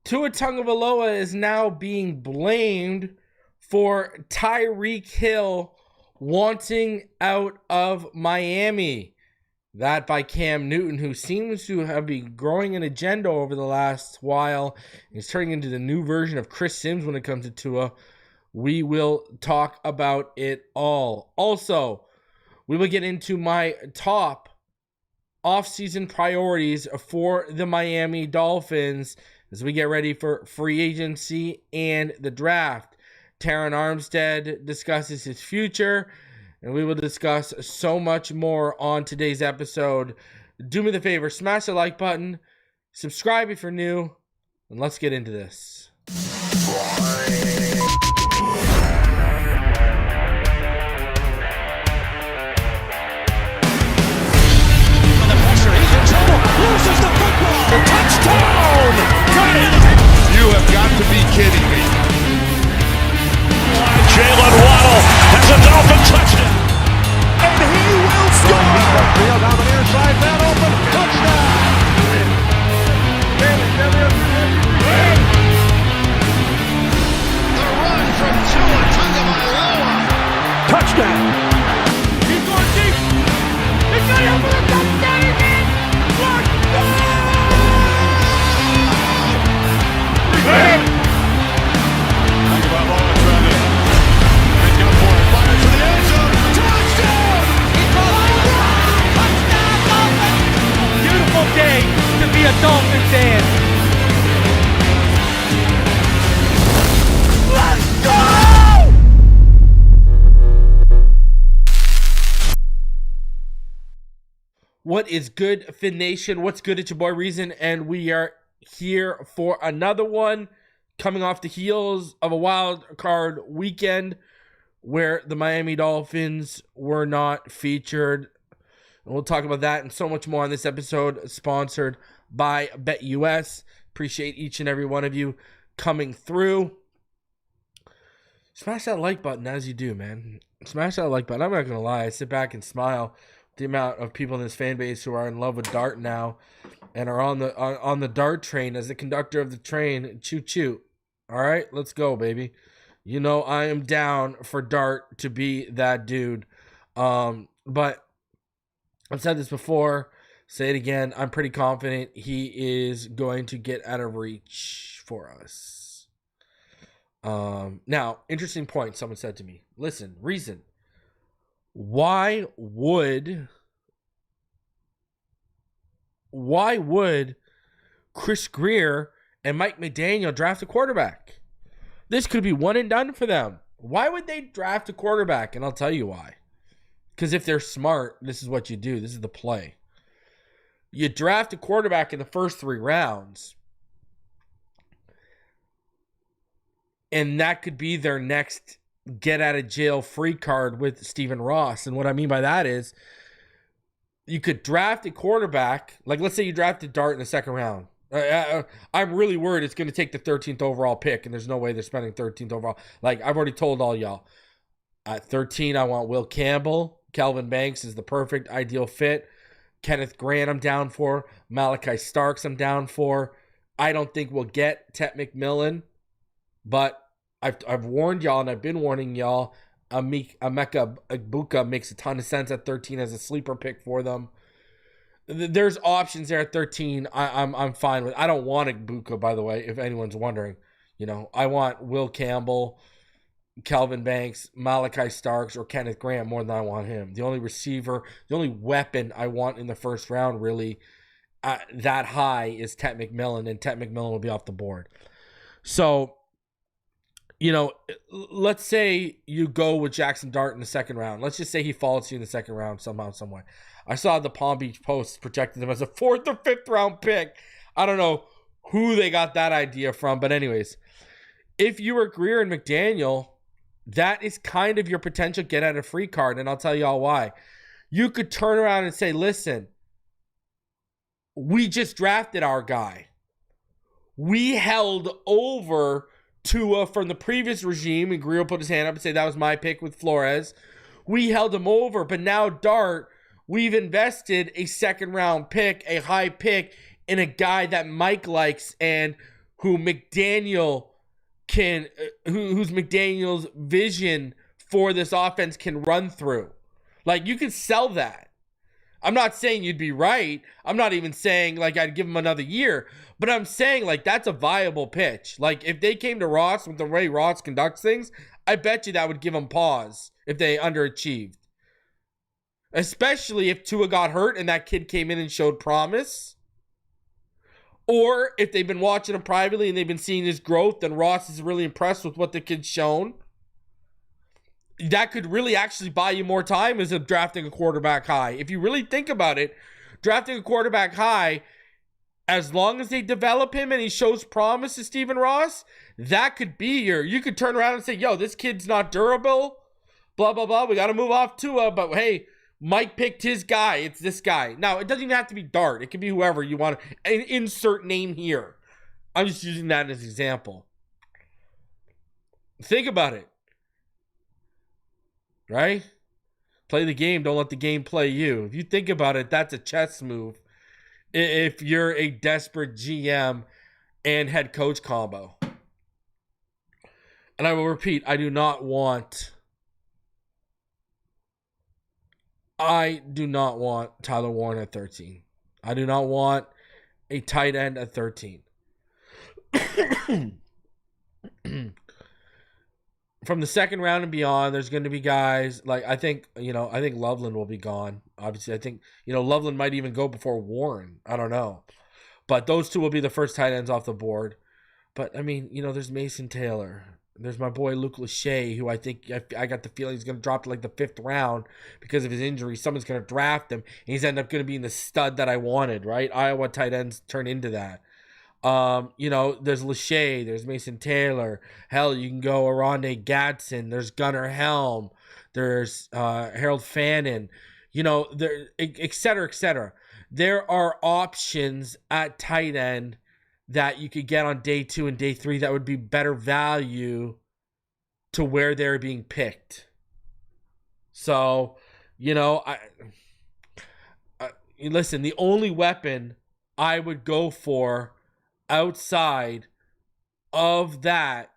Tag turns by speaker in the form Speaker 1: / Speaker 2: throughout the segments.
Speaker 1: Tua Tagovailoa is now being blamed for Tyreek Hill wanting out of Miami. That by Cam Newton, who seems to have been growing an agenda over the last while. He's turning into the new version of Chris Sims when it comes to Tua. We will talk about it all. Also, we will get into my top offseason priorities for the Miami Dolphins as we get ready for free agency and the draft. Terron Armstead discusses his future, and we will discuss so much more on today's episode. Do me the favor, smash the like button, subscribe if you're new, and let's get into this.
Speaker 2: Loses the football. Touchdown! Got it!
Speaker 3: You have got to be kidding me.
Speaker 2: Jalen Waddle has a Dolphin touchdown. And he will score!
Speaker 3: Field down the near side, man open. Touchdown!
Speaker 4: The run from Tua Tagovailoa.
Speaker 2: Touchdown!
Speaker 4: He's going deep. He's got it for the touchdown again.
Speaker 5: Beautiful day to be a Dolphin fan.
Speaker 4: Let's go!
Speaker 1: What is good, Fin Nation? What's good? It's your boy Reason, and we are here for another one, coming off the heels of a wild card weekend where the Miami Dolphins were not featured. And we'll talk about that and so much more on this episode, sponsored by BetUS. Appreciate each and every one of you coming through. Smash that like button as you do, man. Smash that like button. I'm not gonna lie, I sit back and smile the amount of people in this fan base who are in love with Dart now and are on the Dart train as the conductor of the train. Choo choo. All right, let's go, baby. You know I am down for Dart to be that dude. But I've said this before, say it again. I'm pretty confident he is going to get out of reach for us. Now, interesting point someone said to me. Listen, Reason. Why would Chris Grier and Mike McDaniel draft a quarterback? This could be one and done for them. Why would they draft a quarterback? And I'll tell you why. Because if they're smart, this is what you do. This is the play. You draft a quarterback in the first 3 rounds, and that could be their next get-out-of-jail-free card with Stephen Ross. And what I mean by that is you could draft a quarterback. Like, let's say you drafted Dart in the second round. I'm really worried it's going to take the 13th overall pick, and there's no way they're spending 13th overall. Like, I've already told all y'all. At 13, I want Will Campbell. Calvin Banks is the perfect, ideal fit. Kenneth Grant, I'm down for. Malachi Starks, I'm down for. I don't think we'll get Tet McMillan, but I've warned y'all, and I've been warning y'all. Emeka Egbuka makes a ton of sense at 13 as a sleeper pick for them. There's options there at 13. I'm fine with. I don't want Egbuka, by the way, if anyone's wondering. You know, I want Will Campbell, Calvin Banks, Malachi Starks, or Kenneth Grant more than I want him. The only receiver, the only weapon I want in the first round really that high is Tet McMillan, and Tet McMillan will be off the board. So, you know, let's say you go with Jackson Dart in the second round. Let's just say he falls to you in the second round somehow, some way. I saw the Palm Beach Post projected him as a 4th or 5th round pick. I don't know who they got that idea from, but anyways, if you were Grier and McDaniel, that is kind of your potential get out of free card, and I'll tell you all why. You could turn around and say, listen, we just drafted our guy. We held over Tua from the previous regime, and Grier put his hand up and said that was my pick with Flores. We held him over, but now Dart, we've invested a second round pick, a high pick, in a guy that Mike likes and who McDaniel who's McDaniel's vision for this offense can run through. Like, you can sell that. I'm not saying you'd be right. I'm not even saying like I'd give him another year, but I'm saying like that's a viable pitch. Like, if they came to Ross with the way Ross conducts things, I bet you that would give them pause if they underachieved. Especially if Tua got hurt and that kid came in and showed promise. Or if they've been watching him privately and they've been seeing his growth and Ross is really impressed with what the kid's shown. That could really actually buy you more time as of drafting a quarterback high. If you really think about it, drafting a quarterback high, as long as they develop him and he shows promise to Stephen Ross, that could be you could turn around and say, yo, this kid's not durable, blah, blah, blah. We got to move off Tua, but hey, Mike picked his guy. It's this guy. Now, it doesn't even have to be Dart. It can be whoever you want to insert name here. I'm just using that as an example. Think about it. Right? Play the game. Don't let the game play you. If you think about it, that's a chess move. If you're a desperate GM and head coach combo. And I will repeat, I do not want Tyler Warren at 13. I do not want a tight end at 13. From the second round and beyond, there's going to be guys like I think Loveland will be gone. Obviously, I think Loveland might even go before Warren. I don't know, but those two will be the first tight ends off the board. But I mean, there's Mason Taylor. There's my boy Luke Lachey, who I think I got the feeling he's going to drop to like the 5th round because of his injury. Someone's going to draft him, and he's ended up going to be in the stud that I wanted, right? Iowa tight ends turn into that. There's Lachey, there's Mason Taylor. Hell, you can go Aronde Gadsden. There's Gunnar Helm. There's Harold Fannin. There, et cetera, et cetera. There are options at tight end that you could get on day 2 and day 3 that would be better value to where they're being picked. So, listen, the only weapon I would go for outside of that,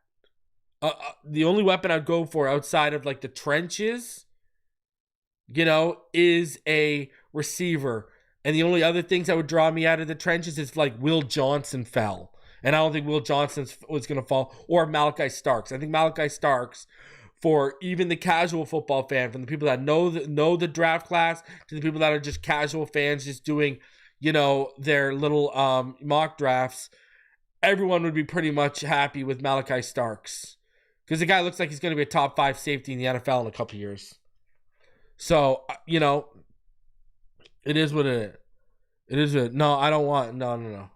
Speaker 1: the only weapon I'd go for outside of like the trenches, is a receiver. And the only other things that would draw me out of the trenches is like Will Johnson fell. And I don't think Will Johnson was going to fall. Or Malachi Starks. I think Malachi Starks, for even the casual football fan, from the people that know the draft class to the people that are just casual fans just doing, their little mock drafts, everyone would be pretty much happy with Malachi Starks. Because the guy looks like he's going to be a top 5 safety in the NFL in a couple years. So, it is what it is. It is what. No, I don't want. No.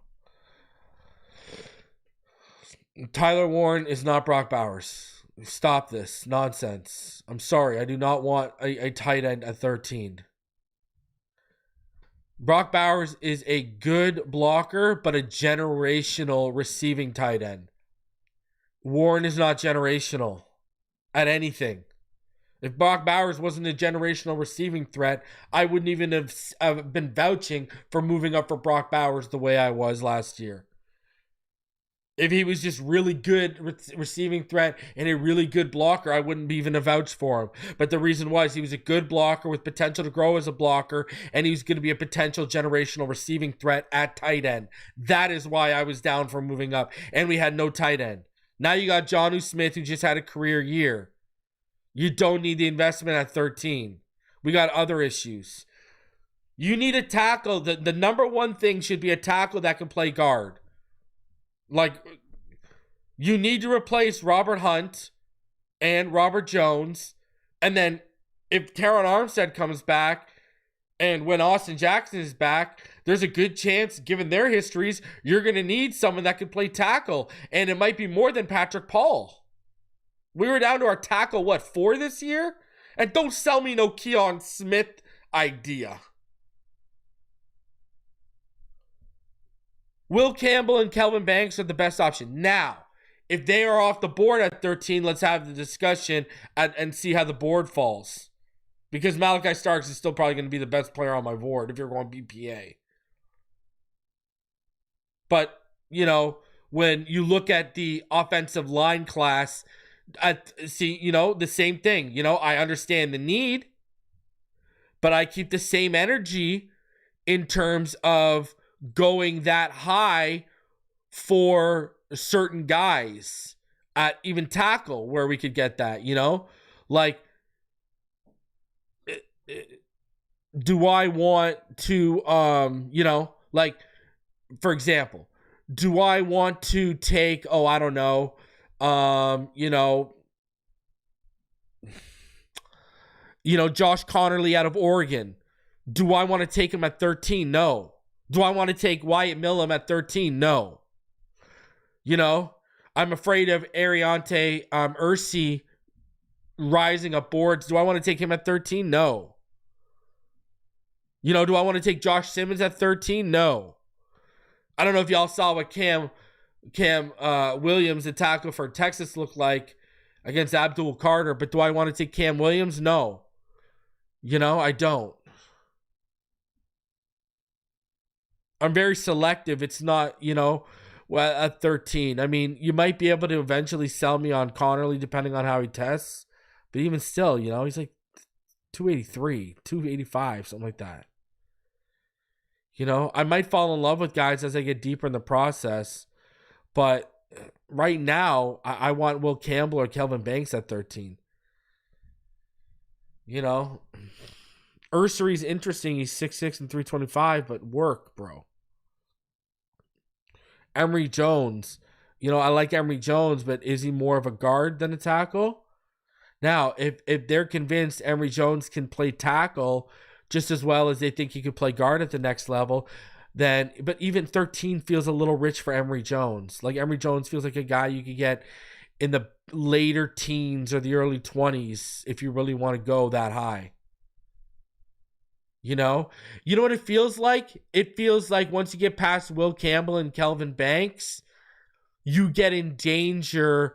Speaker 1: Tyler Warren is not Brock Bowers. Stop this nonsense. I'm sorry. I do not want a tight end at 13. Brock Bowers is a good blocker, but a generational receiving tight end. Warren is not generational at anything. If Brock Bowers wasn't a generational receiving threat, I wouldn't even have been vouching for moving up for Brock Bowers the way I was last year. If he was just really good receiving threat and a really good blocker, I wouldn't even have vouched for him. But the reason was he was a good blocker with potential to grow as a blocker, and he was going to be a potential generational receiving threat at tight end. That is why I was down for moving up. And we had no tight end. Now you got Jonnu Smith, who just had a career year. You don't need the investment at 13. We got other issues. You need a tackle. The number one thing should be a tackle that can play guard. Like, you need to replace Robert Hunt and Robert Jones. And then if Terron Armstead comes back and when Austin Jackson is back, there's a good chance, given their histories, you're going to need someone that can play tackle. And it might be more than Patrick Paul. We were down to our tackle, 4 this year? And don't sell me no Keon Smith idea. Will Campbell and Kelvin Banks are the best option. Now, if they are off the board at 13, let's have the discussion and see how the board falls. Because Malachi Starks is still probably going to be the best player on my board if you're going BPA. But, when you look at the offensive line class, the same thing. I understand the need, but I keep the same energy in terms of going that high for certain guys at even tackle where we could get that, like, do I want to, like, for example, do I want to take, I don't know, Josh Connerly out of Oregon? Do I want to take him at 13? No. Do I want to take Wyatt Millum at 13? No. I'm afraid of Ariante Ursi rising up boards. Do I want to take him at 13? No. Do I want to take Josh Simmons at 13? No. I don't know if y'all saw what Cam Williams, the tackle for Texas, looked like against Abdul Carter, but do I want to take Cam Williams? No. I don't. I'm very selective. It's not, at 13. I mean, you might be able to eventually sell me on Connerly depending on how he tests, but even still, he's like 283, 285, something like that. I might fall in love with guys as I get deeper in the process, but right now, I want Will Campbell or Kelvin Banks at 13. Ursery's interesting. He's 6'6" and 325, but work, bro. Emory Jones. I like Emory Jones, but is he more of a guard than a tackle? Now, if they're convinced Emory Jones can play tackle just as well as they think he could play guard at the next level, but even 13 feels a little rich for Emory Jones. Like, Emory Jones feels like a guy you could get in the later teens or the early 20s if you really want to go that high. You know what it feels like? It feels like once you get past Will Campbell and Kelvin Banks, you get in danger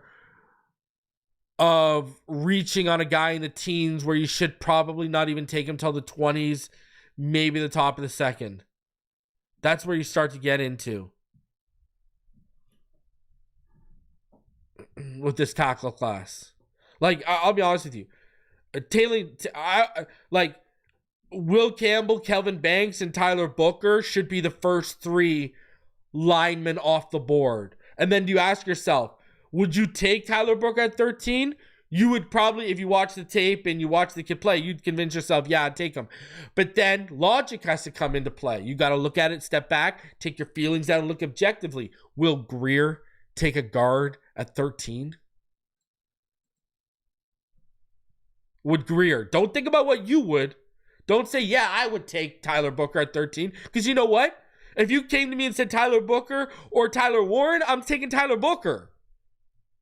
Speaker 1: of reaching on a guy in the teens where you should probably not even take him till the 20s, maybe the top of the second. That's where you start to get into with this tackle class. Like, I'll be honest with you. Will Campbell, Kelvin Banks, and Tyler Booker should be the first three linemen off the board. And then you ask yourself, would you take Tyler Booker at 13? You would probably, if you watch the tape and you watch the kid play, you'd convince yourself, yeah, I'd take him. But then logic has to come into play. You got to look at it, step back, take your feelings out, and look objectively. Will Grier take a guard at 13? Would Grier? Don't think about what you would. Don't say, yeah, I would take Tyler Booker at 13. Because you know what? If you came to me and said Tyler Booker or Tyler Warren, I'm taking Tyler Booker.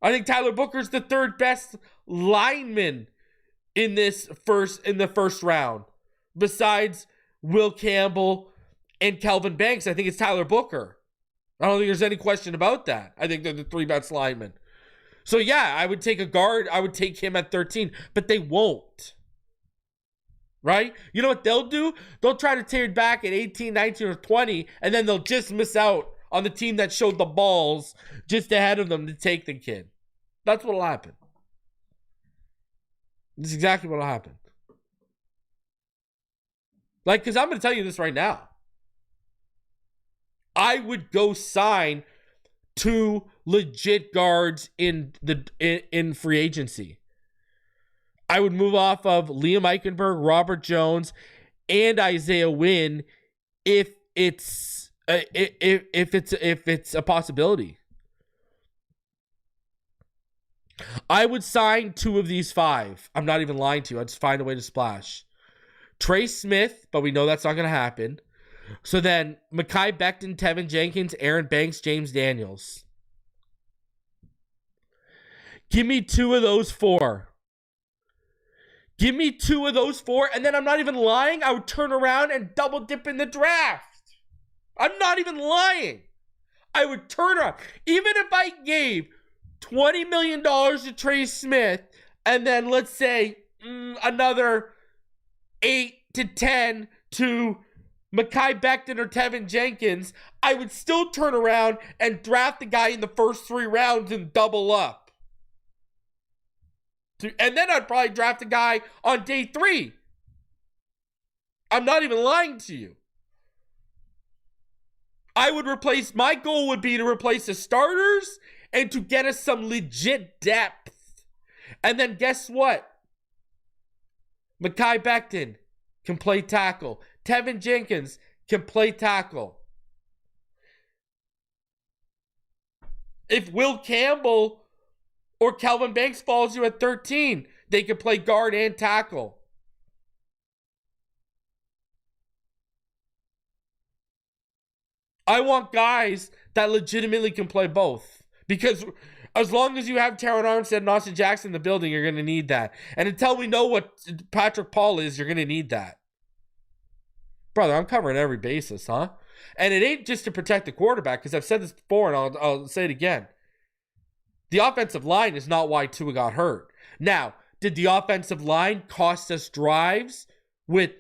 Speaker 1: I think Tyler Booker's the third best lineman in the first round. Besides Will Campbell and Kelvin Banks, I think it's Tyler Booker. I don't think there's any question about that. I think they're the three best linemen. So yeah, I would take a guard. I would take him at 13, but they won't. Right? You know what they'll do? They'll try to tear it back at 18, 19, or 20, and then they'll just miss out on the team that showed the balls just ahead of them to take the kid. That's what'll happen. That's exactly what'll happen. Like, because I'm going to tell you this right now. I would go sign 2 legit guards in free agency. I would move off of Liam Eichenberg, Robert Jones, and Isaiah Wynn if it's a possibility. I would sign 2 of these 5. I'm not even lying to you. I'd just find a way to splash. Trey Smith, but we know that's not going to happen. So then, Mekhi Becton, Tevin Jenkins, Aaron Banks, James Daniels. Give me 2 of those 4. Give me 2 of those 4, and then I'm not even lying. I would turn around and double dip in the draft. I'm not even lying. I would turn around. Even if I gave $20 million to Trey Smith, and then let's say another 8 to 10 to Mekhi Becton or Tevin Jenkins, I would still turn around and draft the guy in the first 3 rounds and double up. And then I'd probably draft a guy on day 3. I'm not even lying to you. My goal would be to replace the starters and to get us some legit depth. And then guess what? Mekhi Becton can play tackle. Tevin Jenkins can play tackle. If Will Campbell or Calvin Banks falls you at 13, they can play guard and tackle. I want guys that legitimately can play both. Because as long as you have Terron Armstead and Austin Jackson in the building, you're going to need that. And until we know what Patrick Paul is, you're going to need that. Brother, I'm covering every basis, huh? And it ain't just to protect the quarterback, because I've said this before and I'll say it again. The offensive line is not why Tua got hurt. Now, did the offensive line cost us drives with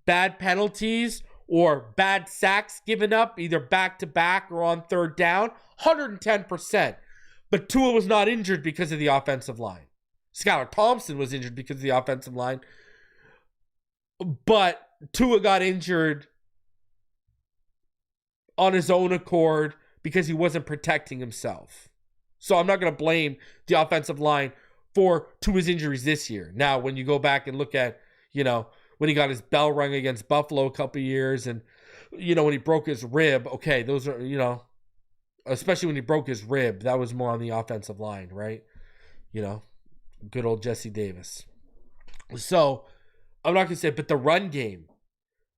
Speaker 1: bad penalties or bad sacks given up, either back-to-back or on third down? 110%. But Tua was not injured because of the offensive line. Skylar Thompson was injured because of the offensive line. But Tua got injured on his own accord because he wasn't protecting himself. So I'm not going to blame the offensive line for Tua's injuries this year. Now, when you go back and look at, when he got his bell rung against Buffalo a couple years and, when he broke his rib, okay, those are, especially when he broke his rib, that was more on the offensive line, right? Good old Jesse Davis. So I'm not going to say, but the run game,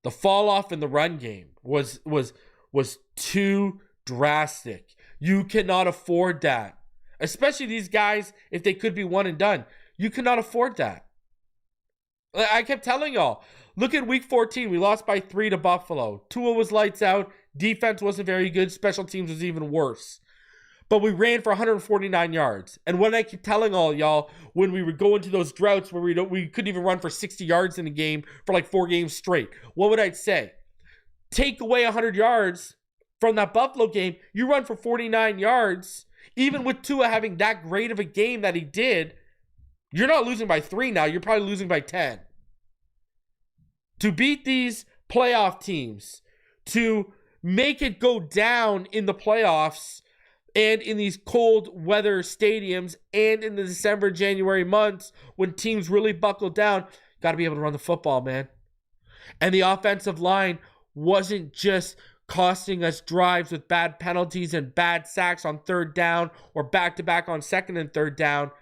Speaker 1: the fall off in the run game was too drastic. You cannot afford that. Especially these guys, if they could be one and done. You cannot afford that. I kept telling y'all, look at week 14. We lost by 3 to Buffalo. Tua was lights out. Defense wasn't very good. Special teams was even worse. But we ran for 149 yards. And what I keep telling all y'all, when we would go into those droughts where we couldn't even run for 60 yards in a game for like 4 games straight, what would I say? Take away 100 yards from that Buffalo game, you run for 49 yards. Even with Tua having that great of a game that he did, you're not losing by 3 now. You're probably losing by 10. To beat these playoff teams, to make it go down in the playoffs and in these cold weather stadiums and in the December, January months when teams really buckle down, got to be able to run the football, man. And the offensive line wasn't just costing us drives with bad penalties and bad sacks on third down or back-to-back on second and third down.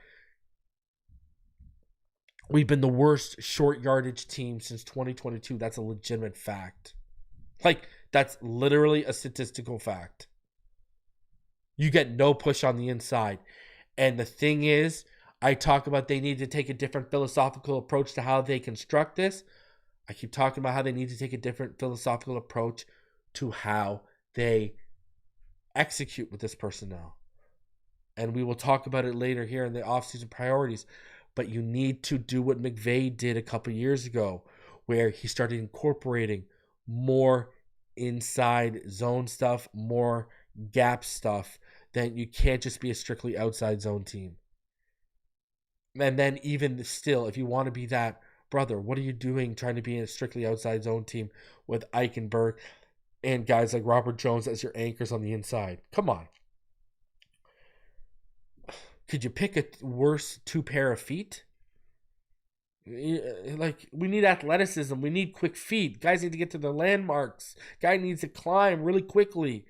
Speaker 1: We've been the worst short yardage team since 2022. That's a legitimate fact. That's literally a statistical fact. You get no push on the inside. And the thing is, I talk about they need to take a different philosophical approach to how they construct this. I keep talking about how they need to take a different philosophical approach to how they execute with this personnel. And we will talk about it later here in the offseason priorities. But you need to do what McVay did a couple years ago, where he started incorporating more inside zone stuff, more gap stuff. Then you can't just be a strictly outside zone team. And then even still, if you want to be that, brother, what are you doing trying to be a strictly outside zone team with Eichenberg and guys like Robert Jones as your anchors on the inside? Come on. Could you pick a worse 2 pair of feet? We need athleticism. We need quick feet. Guys need to get to their landmarks. Guy needs to climb really quickly.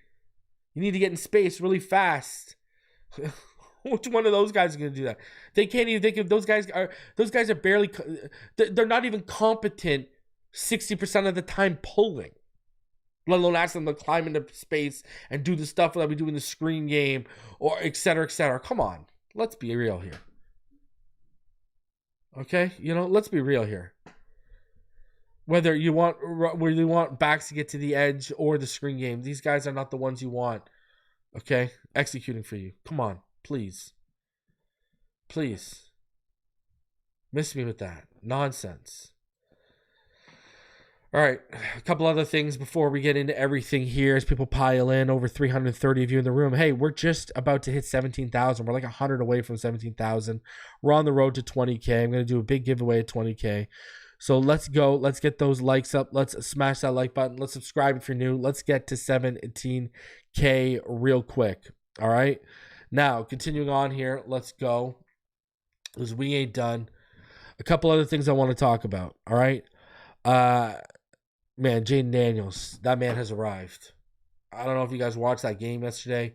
Speaker 1: You need to get in space really fast. Which one of those guys is going to do that? They can't even think of those guys are barely, they're not even competent 60% of the time pulling. Let alone ask them to climb into space and do the stuff that we do in the screen game or et cetera, et cetera. Come on. Let's be real here. Okay? Let's be real here. Whether you want backs to get to the edge or the screen game, these guys are not the ones you want. Okay? Executing for you. Come on. Please. Please. Miss me with that. Nonsense. All right, a couple other things before we get into everything here as people pile in. Over 330 of you in the room. Hey, we're just about to hit 17,000. We're like 100 away from 17,000. We're on the road to 20K. I'm going to do a big giveaway at 20K. So let's go. Let's get those likes up. Let's smash that like button. Let's subscribe if you're new. Let's get to 17K real quick. All right. Now, continuing on here, let's go. Because we ain't done. A couple other things I want to talk about. All right. Man, Jaden Daniels, that man has arrived. I don't know if you guys watched that game yesterday.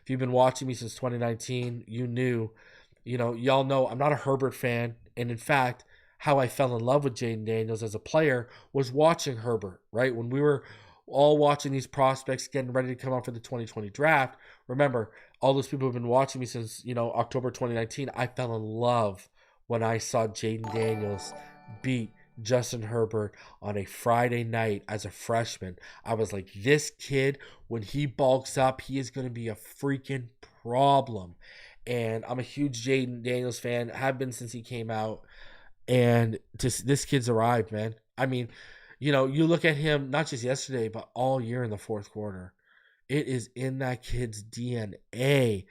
Speaker 1: If you've been watching me since 2019, y'all know I'm not a Herbert fan. And in fact, how I fell in love with Jaden Daniels as a player was watching Herbert, right? When we were all watching these prospects getting ready to come out for the 2020 draft, remember, all those people who have been watching me since, October 2019, I fell in love when I saw Jaden Daniels beat Justin Herbert on a Friday night as a freshman. I was like, this kid, when he bulks up, he is going to be a freaking problem. And I'm a huge Jaden Daniels fan, have been since he came out. And this kid's arrived, man. I mean, you look at him, not just yesterday, but all year in the fourth quarter. It is in that kid's DNA.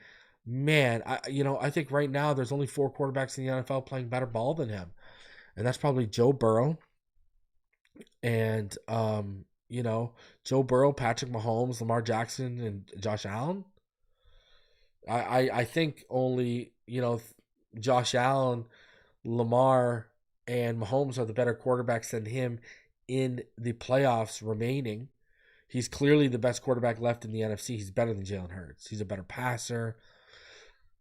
Speaker 1: Man, I think right now there's only 4 quarterbacks in the NFL playing better ball than him. And that's probably Joe Burrow and, Joe Burrow, Patrick Mahomes, Lamar Jackson, and Josh Allen. I think only, Josh Allen, Lamar, and Mahomes are the better quarterbacks than him in the playoffs remaining. He's clearly the best quarterback left in the NFC. He's better than Jalen Hurts. He's a better passer.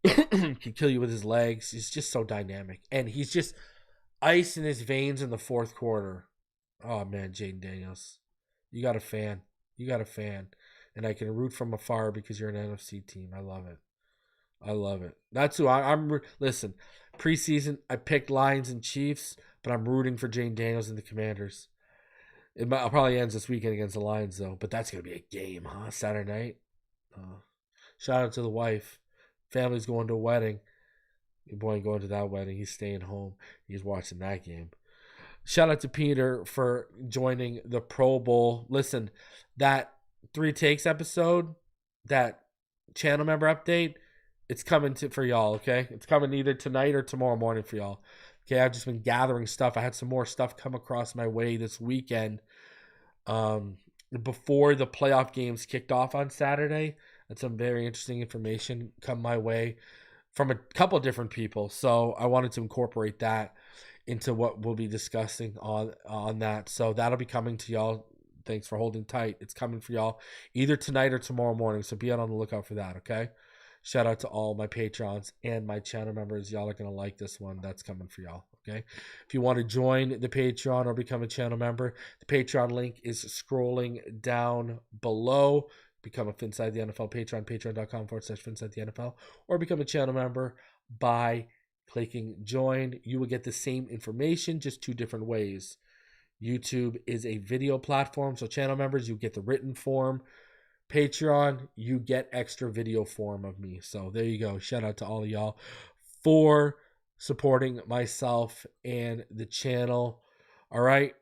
Speaker 1: Can kill you with his legs. He's just so dynamic. And he's just ice in his veins in the fourth quarter. Oh, man, Jaden Daniels. You got a fan. And I can root from afar because you're an NFC team. I love it. That's who I'm. Listen, preseason, I picked Lions and Chiefs, but I'm rooting for Jaden Daniels and the Commanders. It probably ends this weekend against the Lions, though. But that's going to be a game, huh? Saturday night. Shout out to the wife. Family's going to a wedding. Your boy ain't going to that wedding. He's staying home. He's watching that game. Shout out to Peter for joining the Pro Bowl. Listen, that 3 Takes episode, that channel member update, it's coming for y'all, okay? It's coming either tonight or tomorrow morning for y'all. Okay, I've just been gathering stuff. I had some more stuff come across my way this weekend before the playoff games kicked off on Saturday. And some very interesting information come my way from a couple of different people. So I wanted to incorporate that into what we'll be discussing on that. So that'll be coming to y'all. Thanks for holding tight. It's coming for y'all either tonight or tomorrow morning. So be on the lookout for that, okay? Shout out to all my Patrons and my channel members. Y'all are going to like this one. That's coming for y'all, okay? If you want to join the Patreon or become a channel member, the Patreon link is scrolling down below. Become a Phinside The NFL Patreon, patreon.com/Phinside The NFL, or become a channel member by clicking join. You will get the same information, just 2 different ways. YouTube is a video platform, so channel members, you get the written form. Patreon, you get extra video form of me. So there you go. Shout out to all of y'all for supporting myself and the channel. All right.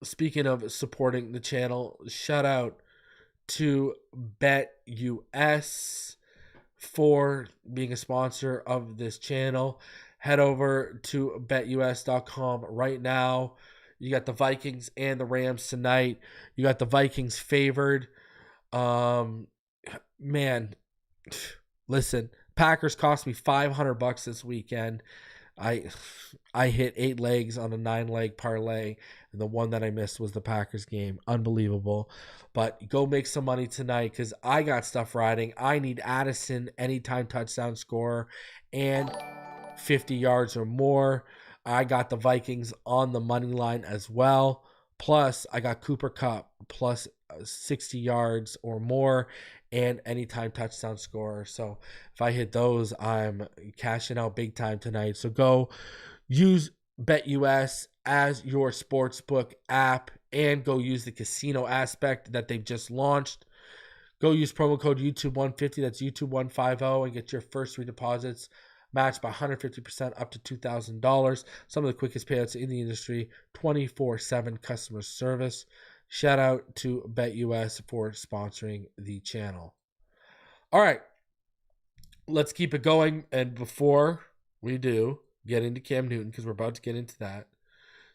Speaker 1: Speaking of supporting the channel, shout out to BetUS for being a sponsor of this channel. Head over to betus.com right now. You got the Vikings and the Rams tonight. You got the Vikings favored. Man, listen, Packers cost me $500 this weekend. I hit 8 legs on a 9-leg parlay, and the one that I missed was the Packers game. Unbelievable. But go make some money tonight because I got stuff riding. I need Addison anytime touchdown scorer and 50 yards or more. I got the Vikings on the money line as well. Plus, I got Cooper Kupp plus 60 yards or more and anytime touchdown scorer. So if I hit those, I'm cashing out big time tonight. So go use BetUS as your sportsbook app and go use the casino aspect that they've just launched. Go use promo code YouTube150, that's YouTube150, and get your first 3 deposits matched by 150% up to $2,000. Some of the quickest payouts in the industry, 24/7 customer service. Shout out to BetUS for sponsoring the channel. All right, let's keep it going. And before we do get into Cam Newton, because we're about to get into that,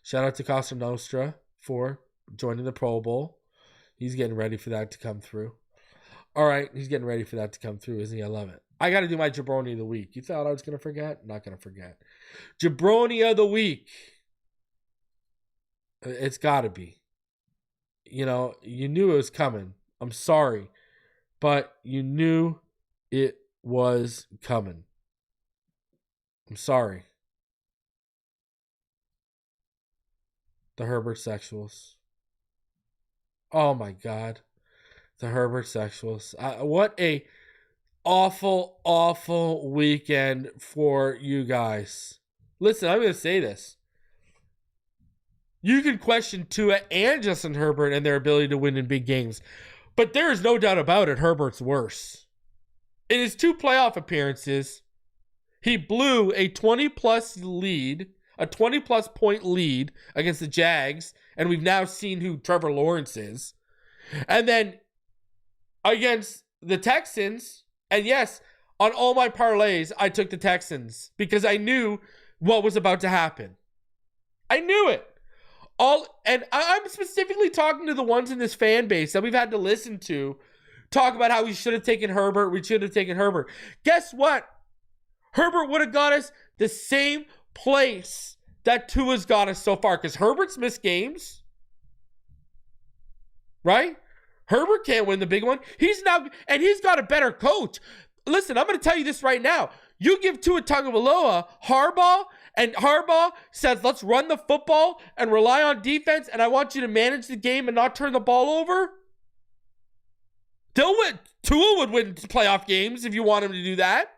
Speaker 1: shout out to Costa Nostra for joining the Pro Bowl. He's getting ready for that to come through. All right, he's getting ready for that to come through, isn't he? I love it. I got to do my Jabroni of the week. You thought I was going to forget? Not going to forget. Jabroni of the week. It's got to be. You know, you knew it was coming. I'm sorry. But you knew it was coming. I'm sorry. The Herbert sexuals. Oh my God. The Herbert sexuals. What a awful, awful weekend for you guys. Listen, I'm going to say this. You can question Tua and Justin Herbert and their ability to win in big games. But there is no doubt about it, Herbert's worse. In his 2 playoff appearances, he blew a 20-plus lead, a 20-plus point lead against the Jags, and we've now seen who Trevor Lawrence is. And then against the Texans, and yes, on all my parlays, I took the Texans because I knew what was about to happen. I knew it. And I'm specifically talking to the ones in this fan base that we've had to listen to talk about how we should have taken Herbert. We should have taken Herbert. Guess what? Herbert would have got us the same place that Tua's got us so far, because Herbert's missed games. Right? Herbert can't win the big one. He's got a better coach. Listen, I'm going to tell you this right now. You give Tua Tagovailoa Harbaugh, and Harbaugh says, let's run the football and rely on defense, and I want you to manage the game and not turn the ball over. They'll win. Tua would win playoff games if you want him to do that.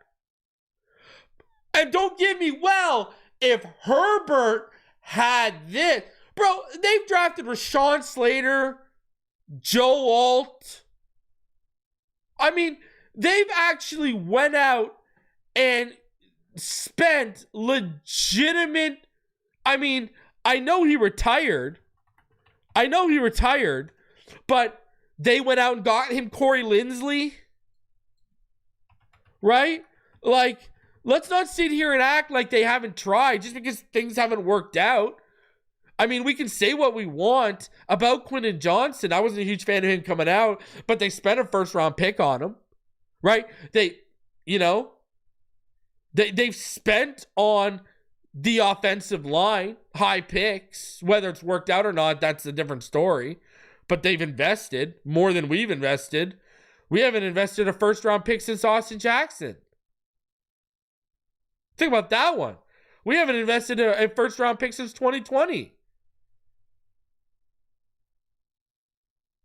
Speaker 1: And don't give me, well, if Herbert had this. Bro, they've drafted Rashawn Slater, Joe Alt. I mean, they've actually went out and spent legitimate. I mean, I know he retired, but they went out and got him Corey Linsley, right? Like, let's not sit here and act like they haven't tried just because things haven't worked out. I mean, we can say what we want about Quentin Johnson. I wasn't a huge fan of him coming out, but they spent a first-round pick on him, right? They've spent on the offensive line, high picks. Whether it's worked out or not, that's a different story. But they've invested more than we've invested. We haven't invested a first-round pick since Austin Jackson. Think about that one. We haven't invested a first-round pick since 2020.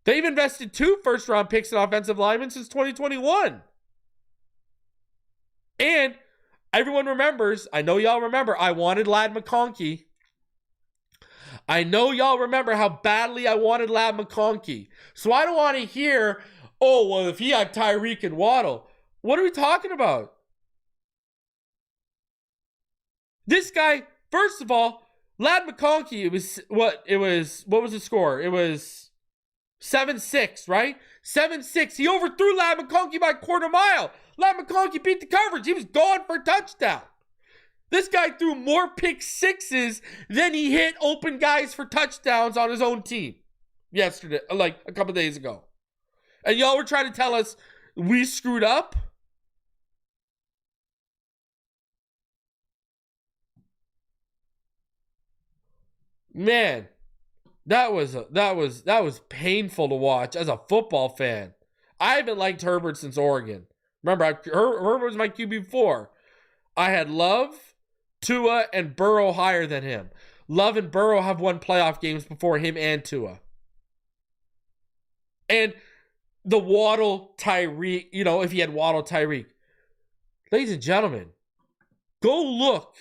Speaker 1: They've invested 2 first-round picks in offensive linemen since 2021. And everyone remembers, I know y'all remember, I wanted Ladd McConkey. I know y'all remember how badly I wanted Ladd McConkey. So I don't want to hear, oh, well, if he had Tyreek and Waddle. What are we talking about? This guy, first of all, Ladd McConkey, what was the score? It was 7-6, right? 7-6. He overthrew Ladd McConkey by a quarter mile. Ladd McConkey beat the coverage. He was gone for a touchdown. This guy threw more pick sixes than he hit open guys for touchdowns on his own team yesterday, like a couple days ago. And y'all were trying to tell us we screwed up? Man, that was painful to watch as a football fan. I haven't liked Herbert since Oregon. Remember, Herbert was my QB4. I had Love, Tua, and Burrow higher than him. Love and Burrow have won playoff games before him and Tua. And the Waddle Tyreek, if he had Waddle Tyreek. Ladies and gentlemen, go look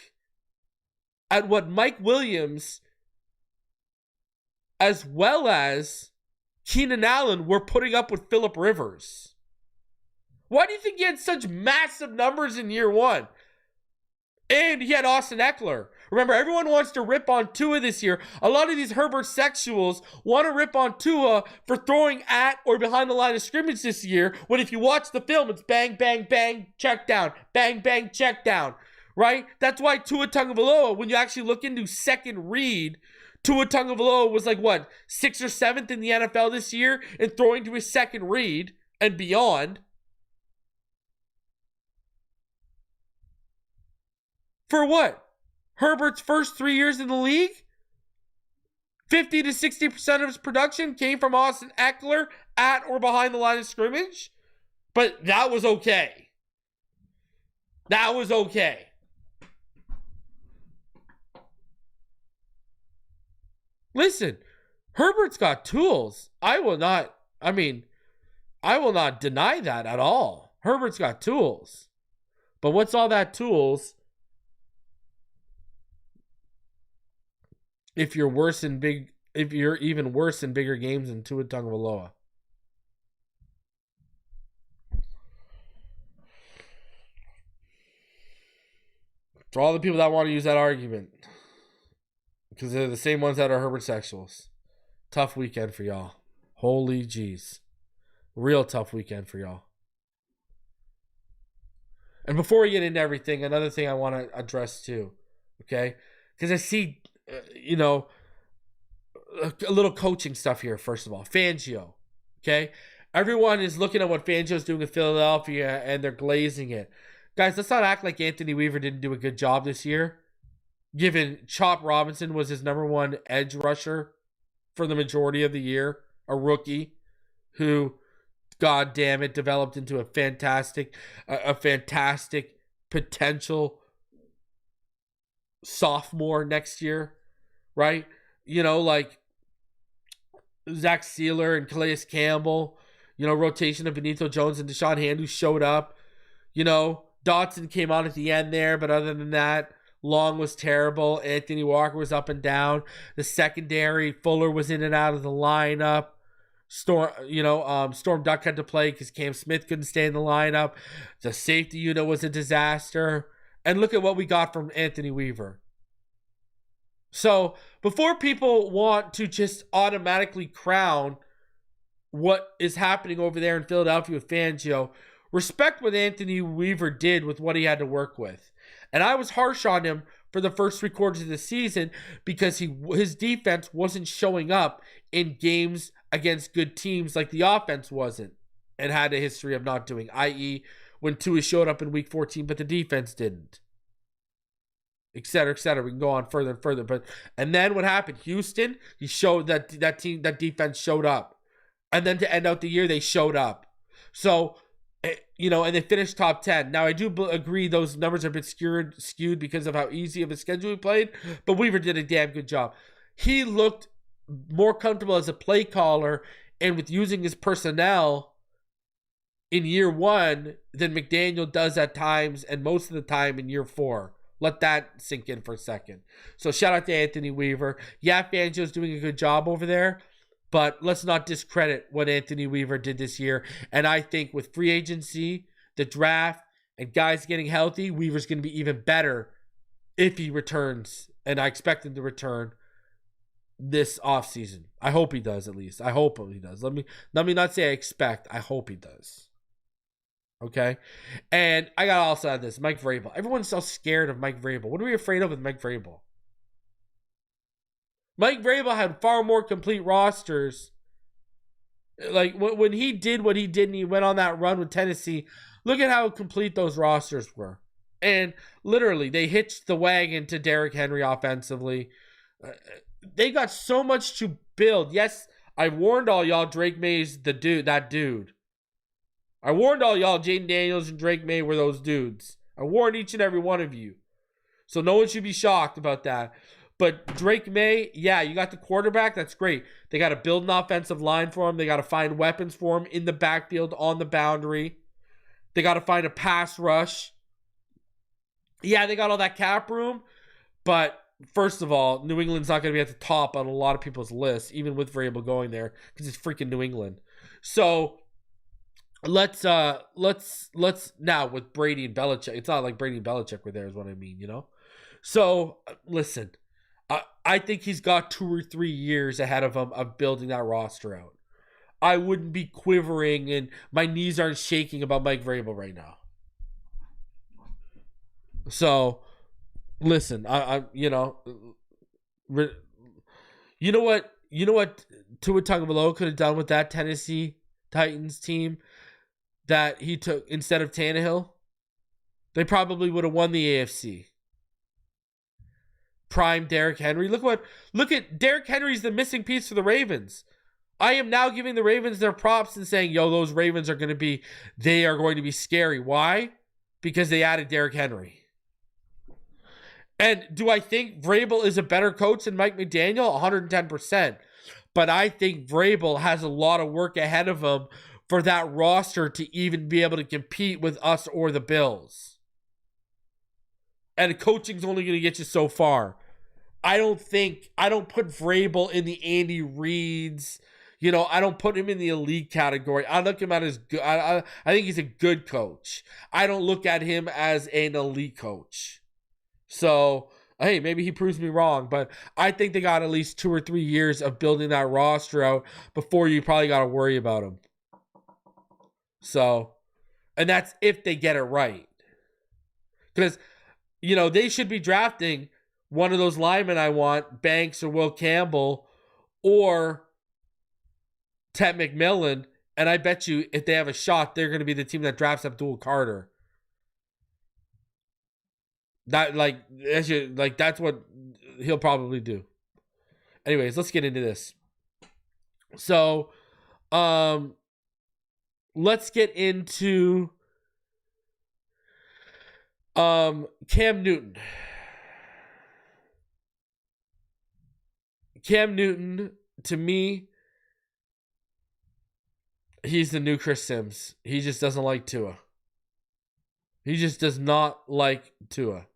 Speaker 1: at what Mike Williams as well as Keenan Allen were putting up with Phillip Rivers. Why do you think he had such massive numbers in year one? And he had Austin Eckler. Remember, everyone wants to rip on Tua this year. A lot of these Herbert sexuals want to rip on Tua for throwing at or behind the line of scrimmage this year, when if you watch the film, it's bang, bang, bang, check down, bang, bang, check down, right? That's why Tua Tagovailoa, when you actually look into second read, Tua Tagovailoa was like, what, 6th or 7th in the NFL this year and throwing to his second read and beyond. For what? Herbert's first 3 years in the league? 50 to 60% of his production came from Austin Eckler at or behind the line of scrimmage? But that was okay. That was okay. Listen, Herbert's got tools. I will not deny that at all. Herbert's got tools. But what's all that tools if you're even worse in bigger games than Tua Tagovailoa? For all the people that want to use that argument, because they're the same ones that are Herbert sexuals. Tough weekend for y'all. Holy jeez. Real tough weekend for y'all. And before we get into everything, another thing I want to address too. Okay? Because I see, a little coaching stuff here, first of all. Fangio. Okay? Everyone is looking at what Fangio's doing in Philadelphia and they're glazing it. Guys, let's not act like Anthony Weaver didn't do a good job this year, given Chop Robinson was his number one edge rusher for the majority of the year, a rookie who, god damn it, developed into a fantastic potential sophomore next year, right? Like Zach Sealer and Calais Campbell, rotation of Benito Jones and Deshaun Hand, who showed up. Dotson came on at the end there, but other than that, Long was terrible. Anthony Walker was up and down. The secondary, Fuller was in and out of the lineup. Storm Duck had to play because Cam Smith couldn't stay in the lineup. The safety unit was a disaster. And look at what we got from Anthony Weaver. So before people want to just automatically crown what is happening over there in Philadelphia with Fangio, respect what Anthony Weaver did with what he had to work with. And I was harsh on him for the first 3 quarters of the season because his defense wasn't showing up in games against good teams like the offense wasn't and had a history of not doing, i.e. when Tua showed up in week 14 but the defense didn't. Et cetera, et cetera. We can go on further and further. And then what happened? Houston, he showed that defense showed up. And then to end out the year, they showed up. So, and they finished top 10. Now, I do agree those numbers are a bit skewed because of how easy of a schedule we played, but Weaver did a damn good job. He looked more comfortable as a play caller and with using his personnel in year 1 than McDaniel does at times and most of the time in year 4. Let that sink in for a second. So, shout out to Anthony Weaver. Yeah, Fangio's doing a good job over there, but let's not discredit what Anthony Weaver did this year. And I think with free agency, the draft, and guys getting healthy, Weaver's going to be even better if he returns. And I expect him to return this offseason. I hope he does, at least. I hope he does. Let me not say I expect. I hope he does. Okay? And I got to also add this. Mike Vrabel. Everyone's so scared of Mike Vrabel. What are we afraid of with Mike Vrabel? Mike Vrabel had far more complete rosters. Like, when he did what he did and he went on that run with Tennessee, look at how complete those rosters were. And literally, they hitched the wagon to Derrick Henry offensively. They got so much to build. Yes, I warned all y'all Drake May's that dude. I warned all y'all Jaden Daniels and Drake May were those dudes. I warned each and every one of you. So no one should be shocked about that. But Drake May, yeah, you got the quarterback. That's great. They got to build an offensive line for him. They got to find weapons for him in the backfield, on the boundary. They got to find a pass rush. Yeah, they got all that cap room. But first of all, New England's not going to be at the top on a lot of people's lists, even with Vrabel going there, because it's freaking New England. So let's now with Brady and Belichick. It's not like Brady and Belichick were there, is what I mean, you know? So listen, I think he's got 2 or 3 years ahead of him of building that roster out. I wouldn't be quivering and my knees aren't shaking about Mike Vrabel right now. So listen, I you know what Tua Tagovailoa could have done with that Tennessee Titans team that he took instead of Tannehill? They probably would have won the AFC. Prime Derrick Henry. Look at Derrick Henry's the missing piece for the Ravens. I am now giving the Ravens their props and saying, yo, those Ravens are going to be scary. Why? Because they added Derrick Henry. And do I think Vrabel is a better coach than Mike McDaniel? 110%. But I think Vrabel has a lot of work ahead of him for that roster to even be able to compete with us or the Bills. And coaching's only going to get you so far. I don't put Vrabel in the Andy Reids. You know, I don't put him in the elite category. I look him at as good. I think he's a good coach. I don't look at him as an elite coach. So, hey, maybe he proves me wrong, but I think they got at least 2 or 3 years of building that roster out before you probably got to worry about him. So, and that's if they get it right. Because, you know, they should be drafting one of those linemen I want, Banks or Will Campbell or Ted McMillan, and I bet you if they have a shot, they're going to be the team that drafts Abdul Carter. That's what he'll probably do. Anyways, let's get into this. So, let's get into Cam Newton. Cam Newton, to me, he's the new Chris Sims. He just doesn't like Tua. He just does not like Tua.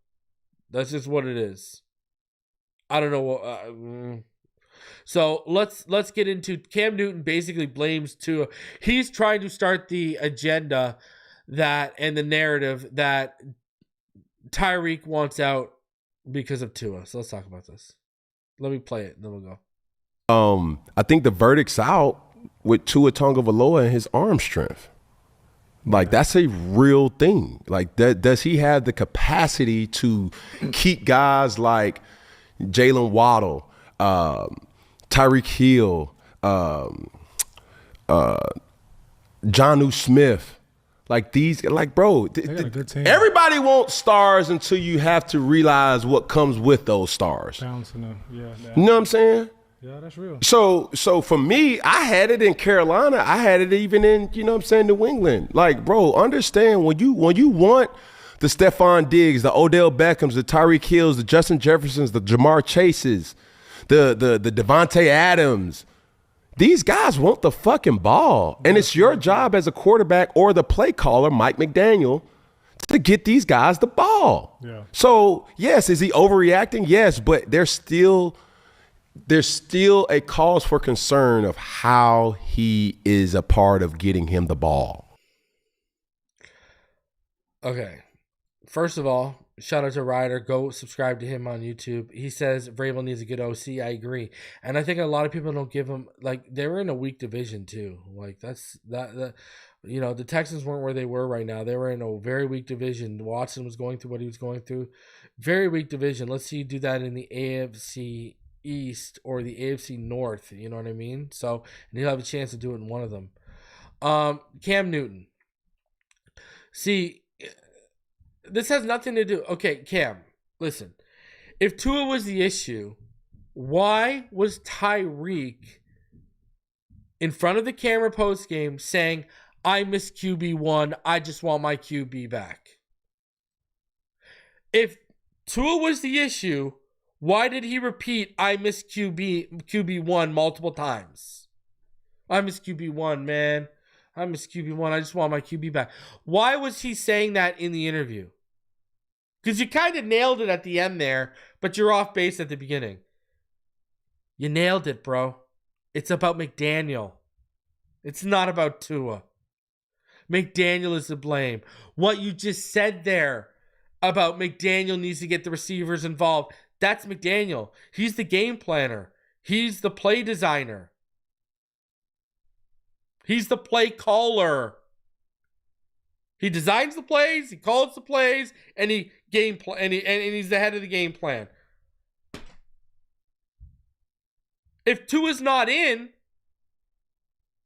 Speaker 1: That's just what it is. I don't know. So let's get into Cam Newton. Basically blames Tua. He's trying to start the agenda and the narrative that Tyreek wants out because of Tua. So let's talk about this. Let me play it and then we'll go.
Speaker 6: I think the verdict's out with Tua Tagovailoa and his arm strength. Like, that's a real thing. Like, does he have the capacity to keep guys like Jalen Waddle, Tyreek Hill, Jonnu Smith? Like, these, like, bro,
Speaker 7: They got a good team.
Speaker 6: everybody wants stars until you have to realize what comes with those stars.
Speaker 7: Bouncing them. Yeah.
Speaker 6: You know what I'm saying?
Speaker 7: Yeah, that's real.
Speaker 6: So for me, I had it in Carolina. I had it even in, you know what I'm saying, New England. Like, bro, understand when you want the Stephon Diggs, the Odell Beckhams, the Tyreek Hills, the Justin Jeffersons, the Jamar Chases, the Devontae Adams, these guys want the fucking ball. And it's your job as a quarterback or the play caller, Mike McDaniel, to get these guys the ball.
Speaker 7: Yeah.
Speaker 6: So, yes, is he overreacting? Yes, but there's still a cause for concern of how he is a part of getting him the ball.
Speaker 1: Okay. First of all, shout out to Ryder. Go subscribe to him on YouTube. He says Vrabel needs a good OC. I agree. And I think a lot of people don't give him, like, they were in a weak division too. Like, you know, the Texans weren't where they were right now. They were in a very weak division. Watson was going through what he was going through. Very weak division. Let's see you do that in the AFC East or the AFC North, you know what I mean? So, and he'll have a chance to do it in one of them. Cam Newton. See, this has nothing to do. Okay, Cam, listen. If Tua was the issue, why was Tyreek in front of the camera post game saying, I miss QB1, I just want my QB back? If Tua was the issue, why did he repeat, I miss QB1 multiple times? I miss QB1, man. I miss QB1. I just want my QB back. Why was he saying that in the interview? Because you kind of nailed it at the end there, but you're off base at the beginning. You nailed it, bro. It's about McDaniel. It's not about Tua. McDaniel is to blame. What you just said there about McDaniel needs to get the receivers involved, that's McDaniel. He's the game planner. He's the play designer. He's the play caller. He designs the plays, he calls the plays, and he and he's the head of the game plan. If Tua's not in,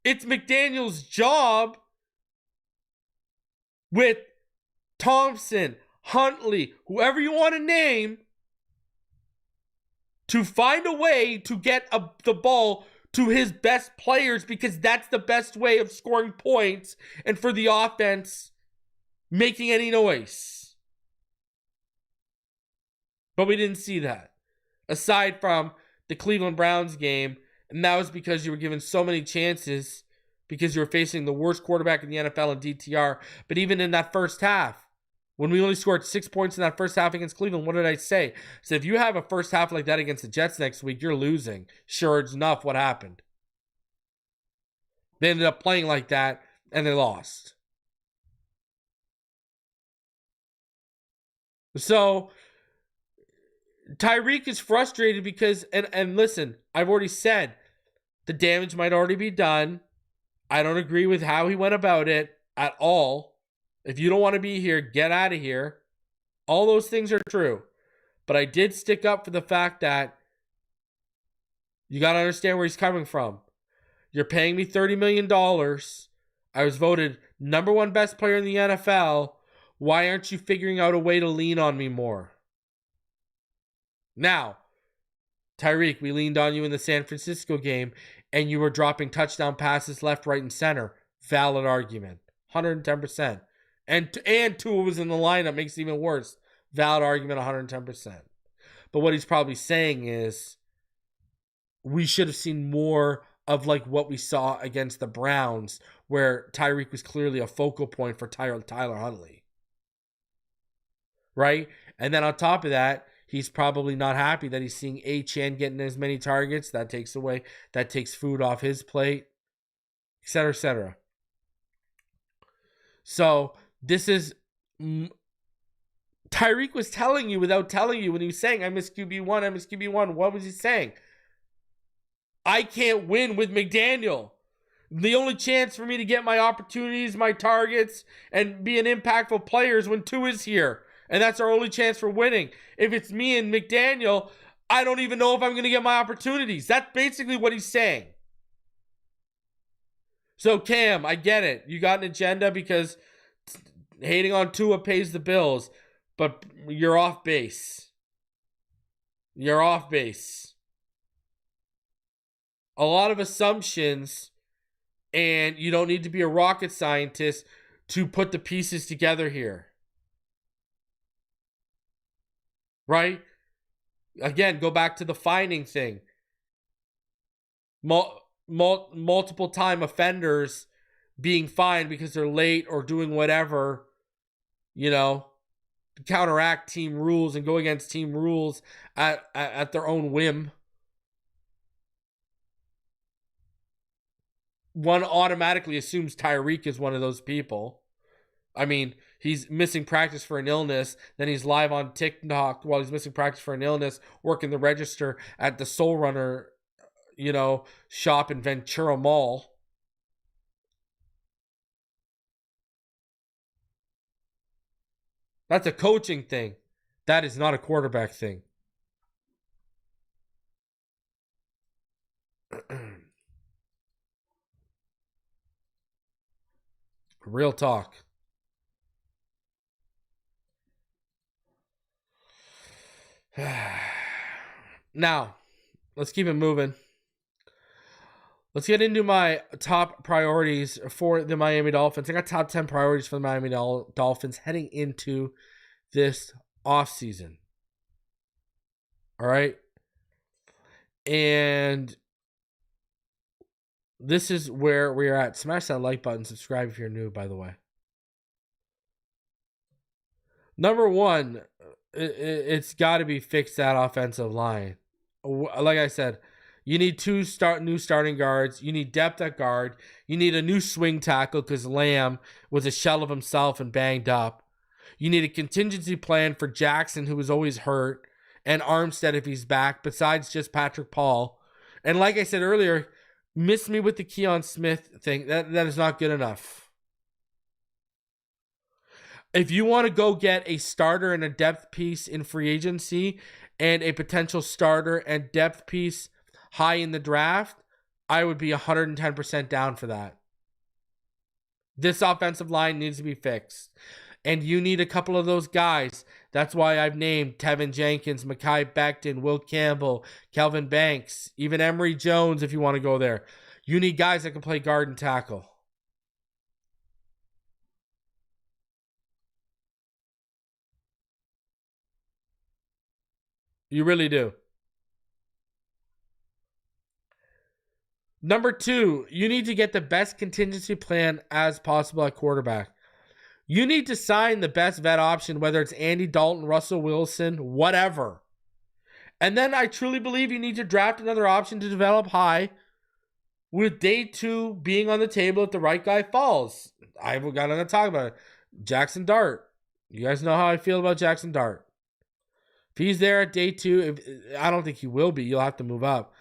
Speaker 1: it's McDaniel's job with Thompson, Huntley, whoever you want to name, to find a way to get the ball to his best players, because that's the best way of scoring points and for the offense making any noise. But we didn't see that. Aside from the Cleveland Browns game, and that was because you were given so many chances because you were facing the worst quarterback in the NFL in DTR. But even in that first half, when we only scored 6 points in that first half against Cleveland, what did I say? So if you have a first half like that against the Jets next week, you're losing. Sure enough, what happened? They ended up playing like that, and they lost. So Tyreek is frustrated because, and listen, I've already said, the damage might already be done. I don't agree with how he went about it at all. If you don't want to be here, get out of here. All those things are true. But I did stick up for the fact that you got to understand where he's coming from. You're paying me $30 million. I was voted number 1 best player in the NFL. Why aren't you figuring out a way to lean on me more? Now, Tyreek, we leaned on you in the San Francisco game, and you were dropping touchdown passes left, right, and center. Valid argument. 110%. And Tua was in the lineup, makes it even worse. Valid argument, 110%. But what he's probably saying is, we should have seen more of like what we saw against the Browns, where Tyreek was clearly a focal point for Tyler Huntley. Right? And then on top of that, he's probably not happy that he's seeing Achane getting as many targets. That takes food off his plate, et cetera, et cetera. So this is, Tyreek was telling you without telling you when he was saying, I miss QB1, I miss QB1. What was he saying? I can't win with McDaniel. The only chance for me to get my opportunities, my targets, and be an impactful player is when Tua's here. And that's our only chance for winning. If it's me and McDaniel, I don't even know if I'm going to get my opportunities. That's basically what he's saying. So, Cam, I get it. You got an agenda because hating on Tua pays the bills. But you're off base. You're off base. A lot of assumptions, and you don't need to be a rocket scientist to put the pieces together here. Right? Again, go back to the fining thing. Multiple time offenders being fined because they're late or doing whatever, to counteract team rules and go against team rules at their own whim. One automatically assumes Tyreek is one of those people. I mean, he's missing practice for an illness, then he's live on TikTok while he's missing practice for an illness, working the register at the Soul Runner, shop in Ventura Mall. That's a coaching thing. That is not a quarterback thing. Real talk. Now, let's keep it moving. Let's get into my top priorities for the Miami Dolphins. I got top 10 priorities for the Miami Dolphins heading into this offseason. All right? And this is where we're at. Smash that like button. Subscribe if you're new, by the way. Number one, it's got to be fix that offensive line. Like I said, You need new starting guards. You need depth at guard. You need a new swing tackle because Lamb was a shell of himself and banged up. You need a contingency plan for Jackson, who was always hurt, and Armstead if he's back, besides just Patrick Paul. And like I said earlier, miss me with the Keon Smith thing. That is not good enough. If you want to go get a starter and a depth piece in free agency and a potential starter and depth piece high in the draft, I would be 110% down for that. This offensive line needs to be fixed. And you need a couple of those guys. That's why I've named Tevin Jenkins, Mekhi Becton, Will Campbell, Kelvin Banks, even Emory Jones if you want to go there. You need guys that can play guard and tackle. You really do. Number 2, you need to get the best contingency plan as possible at quarterback. You need to sign the best vet option, whether it's Andy Dalton, Russell Wilson, whatever. And then I truly believe you need to draft another option to develop high, with day 2 being on the table if the right guy falls. I've got to talk about it. Jackson Dart. You guys know how I feel about Jackson Dart. If he's there at day 2, I don't think he will be. You'll have to move up.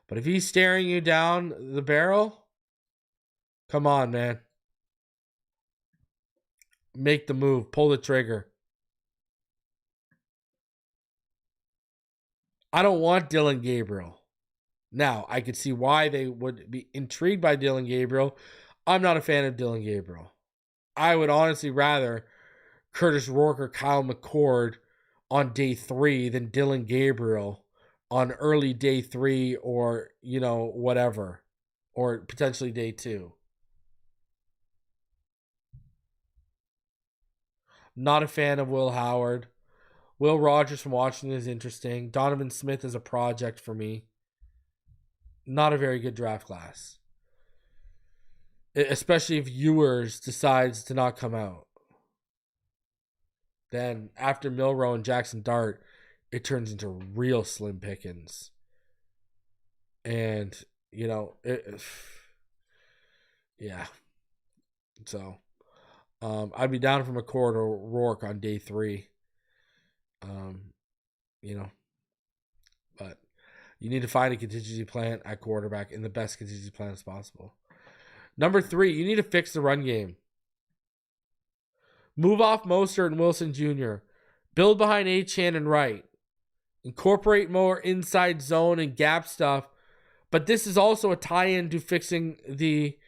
Speaker 1: But if he's staring you down the barrel, come on, man. Make the move. Pull the trigger. I don't want Dylan Gabriel. Now, I could see why they would be intrigued by Dylan Gabriel. I'm not a fan of Dylan Gabriel. I would honestly rather Curtis Rourke or Kyle McCord on day 3 than Dylan Gabriel on early day 3 or, whatever. Or potentially day 2. Not a fan of Will Howard. Will Rogers from Washington is interesting. Donovan Smith is a project for me. Not a very good draft class. Especially if Ewers decides to not come out. Then after Milroe and Jackson Dart, it turns into real slim pickings. And, yeah. So, I'd be down for McCord or Rourke on day 3. But you need to find a contingency plan at quarterback in the best contingency plan as possible. Number 3, you need to fix the run game. Move off Mostert and Wilson Jr. Build behind Achane and Wright. Incorporate more inside zone and gap stuff. But this is also a tie-in to fixing the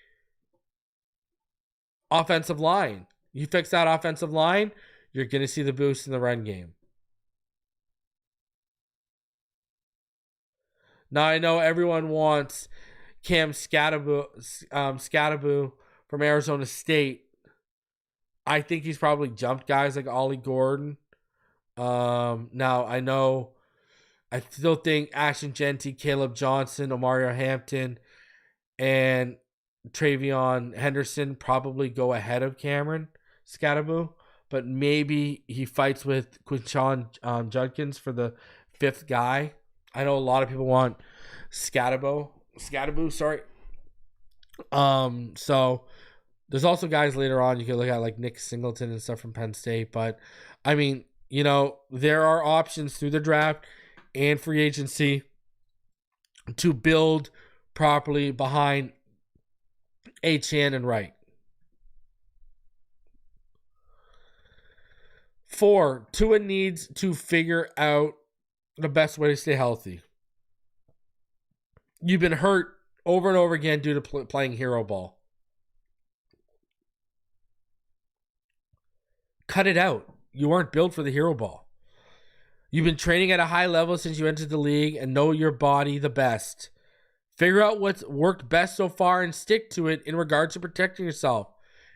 Speaker 1: offensive line. You fix that offensive line, you're going to see the boost in the run game. Now, I know everyone wants Cam Skattebo from Arizona State. I think he's probably jumped guys like Ollie Gordon. Now, I still think Ashton Genty, Caleb Johnson, Omario Hampton, and Travion Henderson probably go ahead of Cameron Skattebo. But maybe he fights with Quinshon Judkins for the 5th guy. I know a lot of people want Skattebo, sorry. So there's also guys later on you can look at like Nick Singleton and stuff from Penn State. But I mean, there are options through the draft and free agency to build properly behind Achane and Wright. 4, Tua needs to figure out the best way to stay healthy. You've been hurt over and over again due to playing hero ball. Cut it out. You aren't built for the hero ball. You've been training at a high level since you entered the league and know your body the best. Figure out what's worked best so far and stick to it in regards to protecting yourself.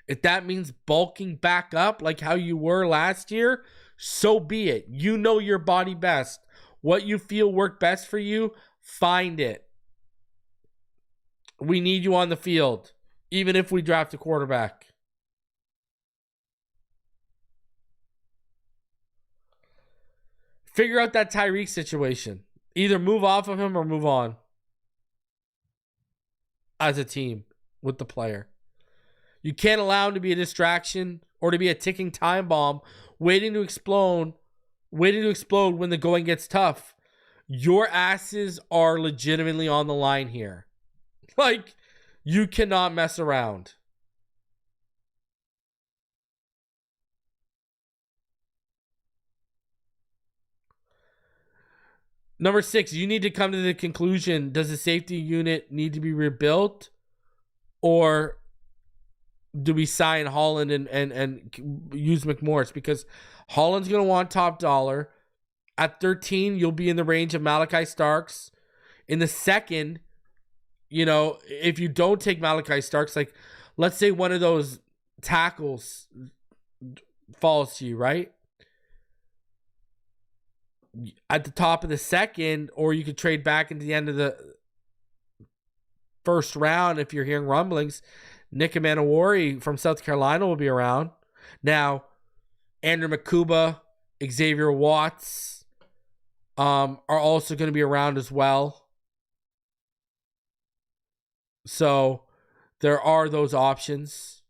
Speaker 1: If that means bulking back up like how you were last year, so be it. You know your body best. What you feel worked best for you, find it. We need you on the field, even if we draft a quarterback. Figure out that Tyreek situation. Either move off of him or move on. as a team with the player. You can't allow him to be a distraction or to be a ticking time bomb waiting to explode when the going gets tough. Your asses are legitimately on the line here. Like, you cannot mess around. Number 6, you need to come to the conclusion, does the safety unit need to be rebuilt, or do we sign Holland and use McMorris? Because Holland's going to want top dollar. At 13, you'll be in the range of Malachi Starks. In the second, if you don't take Malachi Starks, like, let's say one of those tackles falls to you, right? At the top of the second, or you could trade back into the end of the first round if you're hearing rumblings. Nick Emanawari from South Carolina will be around. Now, Andrew Makuba, Xavier Watts are also going to be around as well. So there are those options.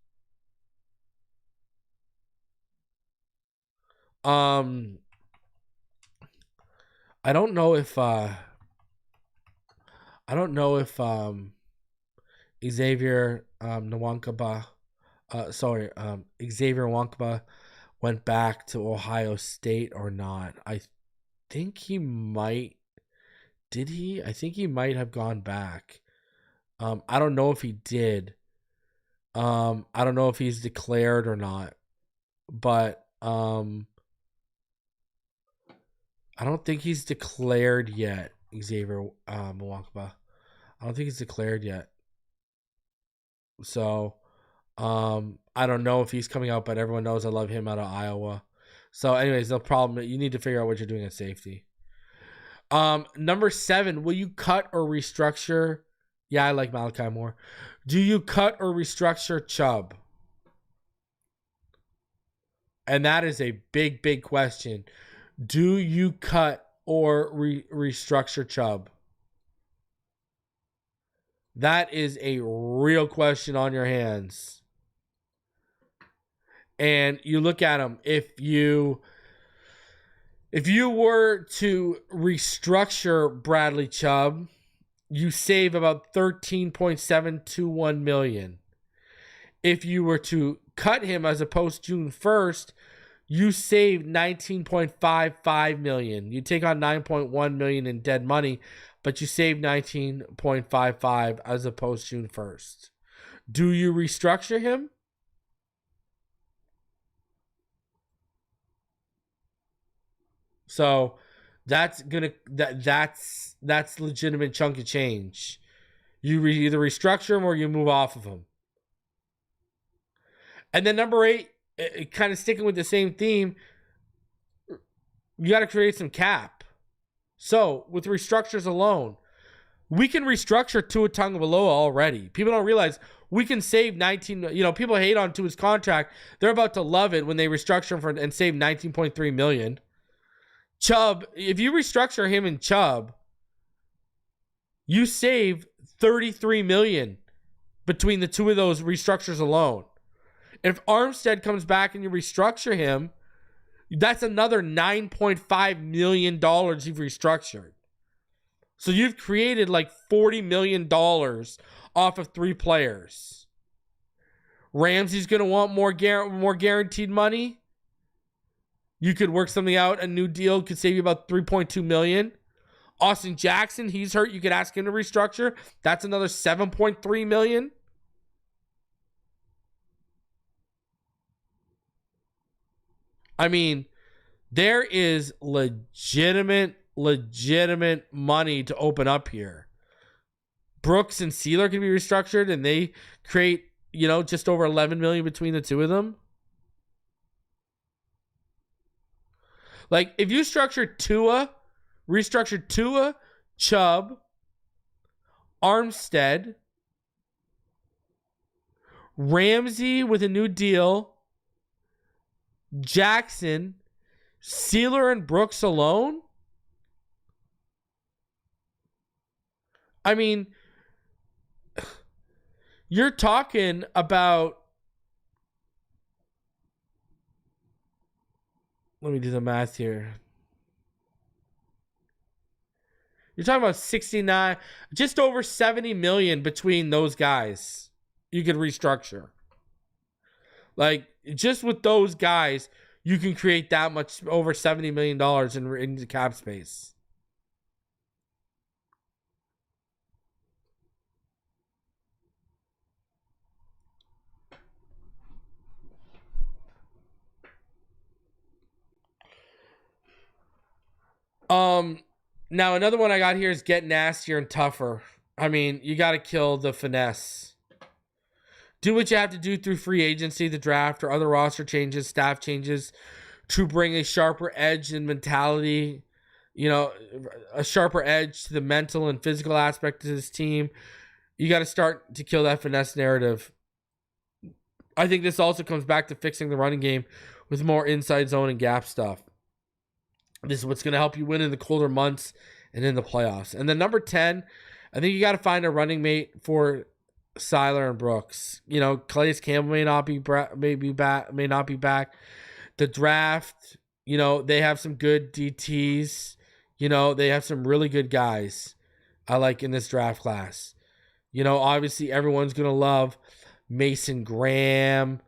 Speaker 1: I don't know if Xavier Xavier Nwankaba went back to Ohio State or not. I think he might. Did he? I think he might have gone back. I don't know if he did. I don't know if he's declared or not. But I don't think he's declared yet, Xavier Nwankaba. I don't think he's declared yet. So, I don't know if he's coming out, but everyone knows I love him out of Iowa. So, anyways, no problem. You need to figure out what you're doing at safety. Number 7, will you cut or restructure? Yeah, I like Malachi more. Do you cut or restructure Chubb? And that is a big, big question. Do you cut or restructure Chubb? That is a real question on your hands. And you look at him. If you were to restructure Bradley Chubb, you save about $13.721 million. If you were to cut him as opposed to June 1st, you save $19.55 million. You take on $9.1 million in dead money, but you save $19.55 as opposed to June 1st. Do you restructure him? So that's legitimate chunk of change. You either restructure him or you move off of him. And then number 8, kind of sticking with the same theme, you got to create some cap. So with restructures alone, we can restructure Tua Tagovailoa already. People don't realize we can save 19. People hate on Tua's contract. They're about to love it when they restructure him and save $19.3 million. Chubb, if you restructure him and Chubb, you save $33 million between the two of those restructures alone. If Armstead comes back and you restructure him, that's another $9.5 million you've restructured. So you've created like $40 million off of 3 players. Ramsey's going to want more guaranteed money. You could work something out. A new deal could save you about $3.2 million. Austin Jackson, he's hurt. You could ask him to restructure. That's another $7.3 million. I mean, there is legitimate money to open up here. Brooks and Sealer can be restructured, and they create, just over $11 million between the two of them. Like, if you restructured Tua, Chubb, Armstead, Ramsey with a new deal, Jackson, Sealer, and Brooks alone? I mean, You're talking about, let me do the math here. You're talking about 69, just over 70 million between those guys. You could restructure. Like, just with those guys, you can create that much, over $70 million in cap space. Now another one I got here is get nastier and tougher. I mean, you got to kill the finesse. Do what you have to do through free agency, the draft, or other roster changes, staff changes to bring a sharper edge and mentality, a sharper edge to the mental and physical aspect of this team. You got to start to kill that finesse narrative. I think this also comes back to fixing the running game with more inside zone and gap stuff. This is what's going to help you win in the colder months and in the playoffs. And then number 10, I think you got to find a running mate for Seiler and Brooks. Calais Campbell may not be back. The draft, they have some good DTs. They have some really good guys I like in this draft class. Obviously everyone's going to love Mason Graham.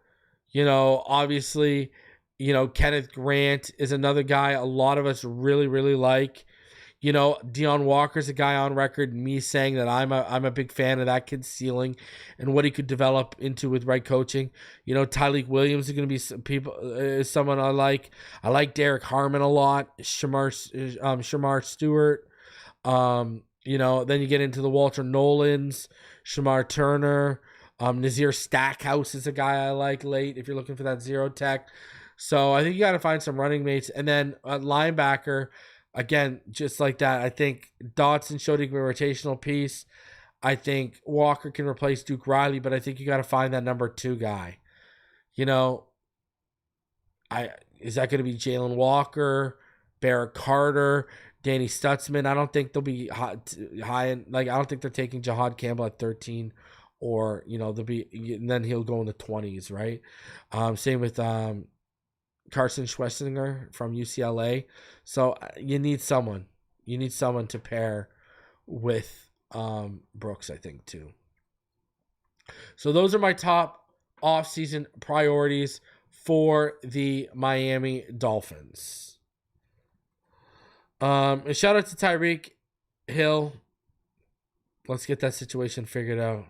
Speaker 1: Obviously, Kenneth Grant is another guy a lot of us really, really like. Deion Walker's a guy on record, me saying that I'm a big fan of that kid's ceiling and what he could develop into with right coaching. Tyreek Williams is going to be someone I like. I like Derek Harmon a lot. Shamar Stewart. Then you get into the Walter Nolans, Shamar Turner. Nazir Stackhouse is a guy I like late if you're looking for that zero tech. So I think you got to find some running mates. And then a linebacker, again, just like that, I think Dotson showed he can be a rotational piece. I think Walker can replace Duke Riley, but I think you got to find that number 2 guy. Is that going to be Jalen Walker, Barrett Carter, Danny Stutzman? I don't think they'll be high. I don't think they're taking Jahad Campbell at 13, or they'll be, and then he'll go in the 20s, right? Same with Carson Schwessinger from UCLA. So you need someone. You need someone to pair with Brooks, I think, too. So those are my top offseason priorities for the Miami Dolphins. And shout out to Tyreek Hill. Let's get that situation figured out,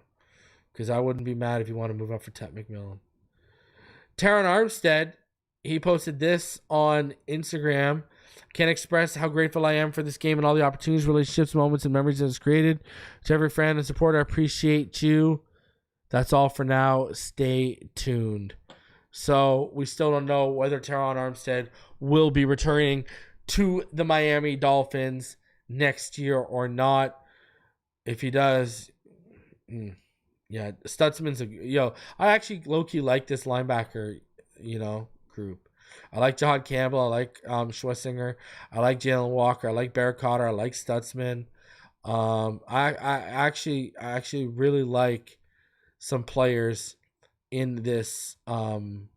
Speaker 1: because I wouldn't be mad if you want to move up for Tet McMillan. Terron Armstead, he posted this on Instagram. Can't express how grateful I am for this game and all the opportunities, relationships, moments, and memories that it's created. To every fan and supporter, I appreciate you. That's all for now. Stay tuned. So we still don't know whether Terron Armstead will be returning to the Miami Dolphins next year or not. If he does, yeah, Stutzman's I actually low-key like this linebacker, group. I like Jahad Campbell. I like Schwessinger. I like Jalen Walker. I like Barrett Cotter. I like Stutzman. I actually really like some players in this linebacker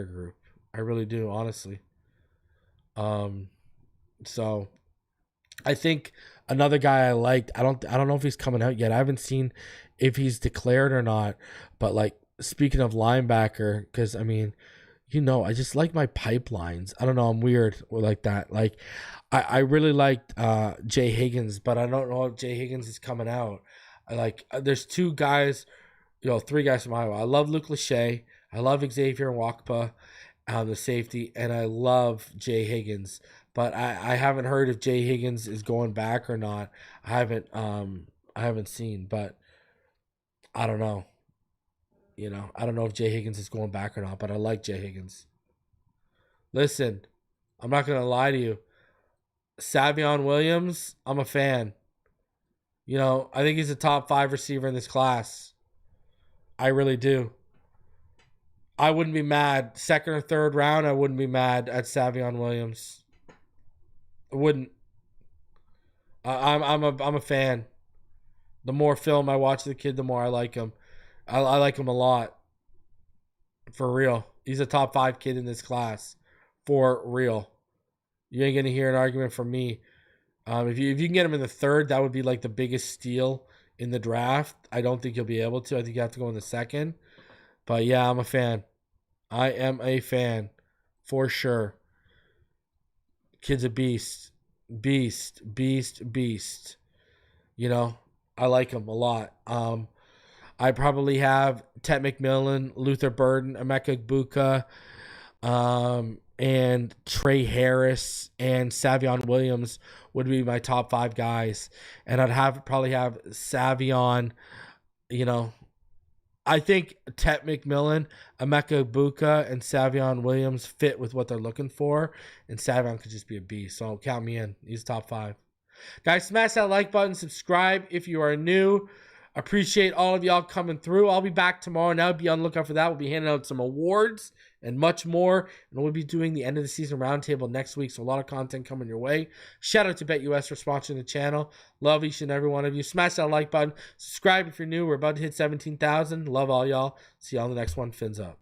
Speaker 1: group. I really do, honestly. So I think another guy I liked, I don't know if he's coming out yet. I haven't seen if he's declared or not, but speaking of linebacker, because I just like my pipelines. I don't know, I'm weird like that. I really liked Jay Higgins, but I don't know if Jay Higgins is coming out. There's 2 guys, 3 guys from Iowa. I love Luke Lachey. I love Xavier Nwakpa, the safety, and I love Jay Higgins. But I haven't heard if Jay Higgins is going back or not. I haven't seen, but I don't know. I don't know if Jay Higgins is going back or not, but I like Jay Higgins. Listen, I'm not going to lie to you. Savion Williams, I'm a fan. I think he's a top 5 receiver in this class. I really do. I wouldn't be mad. 2nd or 3rd round, I wouldn't be mad at Savion Williams. I wouldn't. I'm a fan. The more film I watch of the kid, the more I like him. I like him a lot. For real. He's a top 5 kid in this class. For real. You ain't going to hear an argument from me. If you can get him in the 3rd, that would be like the biggest steal in the draft. I don't think you'll be able to. I think you have to go in the 2nd. But yeah, I'm a fan. I am a fan. For sure. Kid's a beast. Beast. You know, I like him a lot. I probably have Tet McMillan, Luther Burden, Emeka Egbuka, and Trey Harris and Savion Williams would be my top 5 guys. And I'd probably have Savion, you know, I think Tet McMillan, Emeka Egbuka, and Savion Williams fit with what they're looking for. And Savion could just be a beast. So count me in. He's top 5. Guys, smash that like button. Subscribe if you are new. Appreciate all of y'all coming through. I'll be back tomorrow. Now be on the lookout for that. We'll be handing out some awards and much more. And we'll be doing the end of the season roundtable next week. So a lot of content coming your way. Shout out to BetUS for sponsoring the channel. Love each and every one of you. Smash that like button. Subscribe if you're new. We're about to hit 17,000. Love all y'all. See y'all on the next one. Fins up.